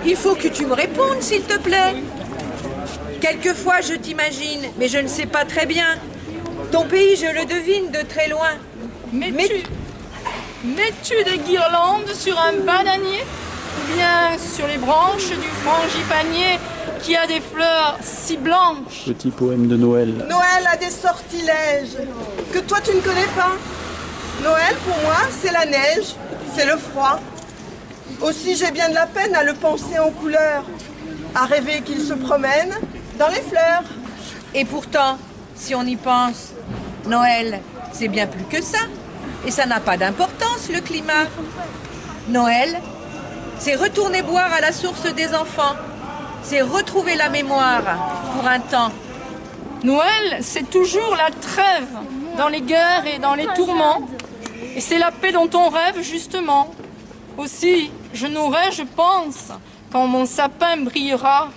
Il faut que tu me répondes, s'il te plaît. Quelquefois, je t'imagine, mais je ne sais pas très bien. Ton pays, je le devine de très loin. Mets-tu des guirlandes sur un bananier ou bien sur les branches du frangipanier qui a des fleurs si blanches? Petit poème de Noël. Noël a des sortilèges que toi tu ne connais pas. Noël, pour moi, c'est la neige, c'est le froid. Aussi, j'ai bien de la peine à le penser en couleurs, à rêver qu'il se promène dans les fleurs. Et pourtant, si on y pense, Noël, c'est bien plus que ça. Et ça n'a pas d'importance, le climat. Noël, c'est retourner boire à la source des enfants. C'est retrouver la mémoire pour un temps. Noël, c'est toujours la trêve dans les guerres et dans les tourments. Et c'est la paix dont on rêve, justement. Aussi, je n'aurai, je pense, quand mon sapin brillera,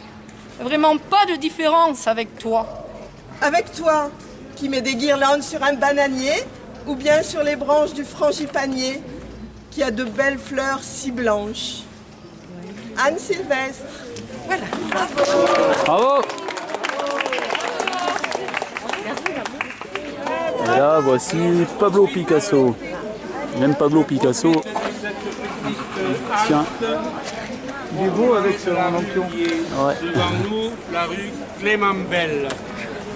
vraiment pas de différence avec toi. Avec toi, qui mets des guirlandes sur un bananier ou bien sur les branches du frangipanier, qui a de belles fleurs si blanches. Anne Sylvestre. Voilà. Bravo. Et là, voici Pablo Picasso. Même Pablo Picasso. Tiens. Il est beau avec ce lampion. Ouais. Devant nous, la rue Clément Belle.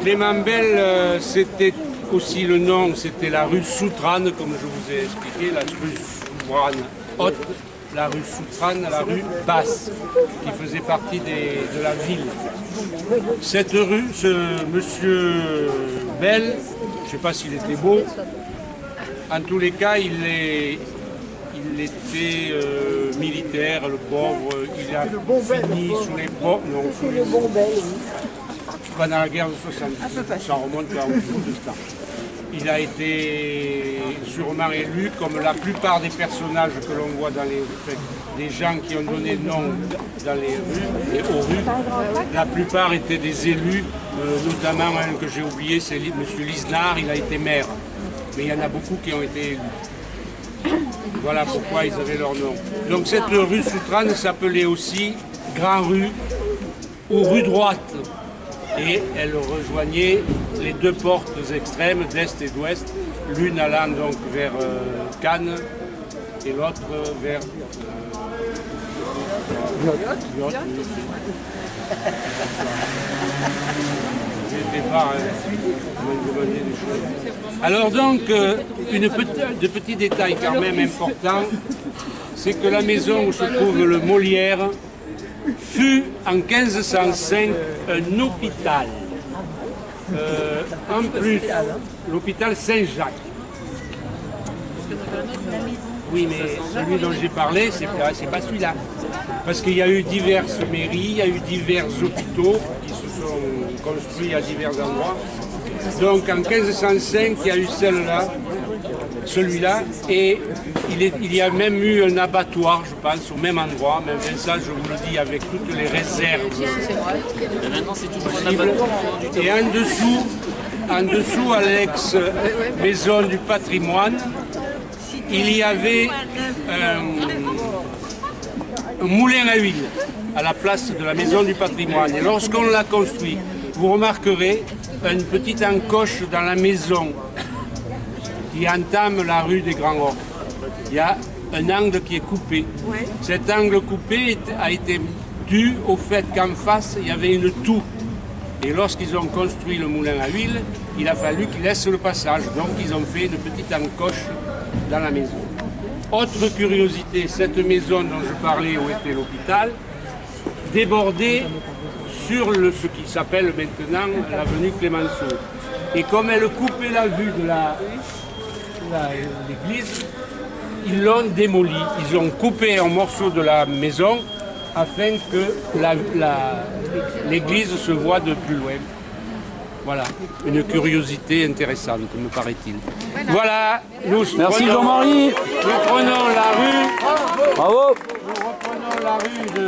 Clément Belle, c'était aussi le nom, c'était la rue Soutrane, comme je vous ai expliqué, la rue Soutrane haute, la rue Soutrane, la rue basse, qui faisait partie de la ville. Cette rue, ce monsieur Belle, je ne sais pas s'il était beau, en tous les cas, il était militaire, le pauvre, il a fini sous les bombes, non, sous les bombes, pendant la guerre de 70, ça remonte à un bout de temps. Il a été sûrement élu, comme la plupart des personnages que l'on voit dans les rues, des gens qui ont donné nom dans les rues et aux rues, la plupart étaient des élus, notamment un que j'ai oublié, c'est M. Lisnard, il a été maire. Mais il y en a beaucoup qui ont été élus. Voilà pourquoi ils avaient leur nom. Donc cette rue Soutrane s'appelait aussi Grand Rue ou rue droite. Et elle rejoignait les deux portes extrêmes d'est et d'ouest, l'une allant donc vers Cannes et l'autre vers Biot. Alors donc, de petits détails quand même importants, c'est que la maison où se trouve le Molière fut en 1505 un hôpital. En plus, l'hôpital Saint-Jacques. Oui, mais celui dont j'ai parlé, c'est pas celui-là. Parce qu'il y a eu diverses mairies, il y a eu divers hôpitaux qui se sont construits à divers endroits. Donc en 1505, il y a eu celui-là, et il y a même eu un abattoir, je pense, au même endroit. Même ça, je vous le dis avec toutes les réserves. Et maintenant, c'est toujours un abattoir. Et en dessous, à l'ex-maison du patrimoine, il y avait un moulin à huile à la place de la maison du patrimoine. Et lorsqu'on l'a construit, vous remarquerez une petite encoche dans la maison qui entame la rue des Grands Orques. Il y a un angle qui est coupé. Cet angle coupé a été dû au fait qu'en face, il y avait une toux. Et lorsqu'ils ont construit le moulin à huile, il a fallu qu'ils laissent le passage. Donc ils ont fait une petite encoche dans la maison. Autre curiosité, cette maison dont je parlais où était l'hôpital, débordait sur ce qui s'appelle maintenant l'avenue Clémenceau. Et comme elle coupait la vue de l'église, ils l'ont démolie. Ils ont coupé un morceau de la maison afin que l'église se voit de plus loin. Voilà, une curiosité intéressante, me paraît-il. Voilà, Merci Jean-Marie. Nous prenons la rue. Bravo. Nous reprenons la rue de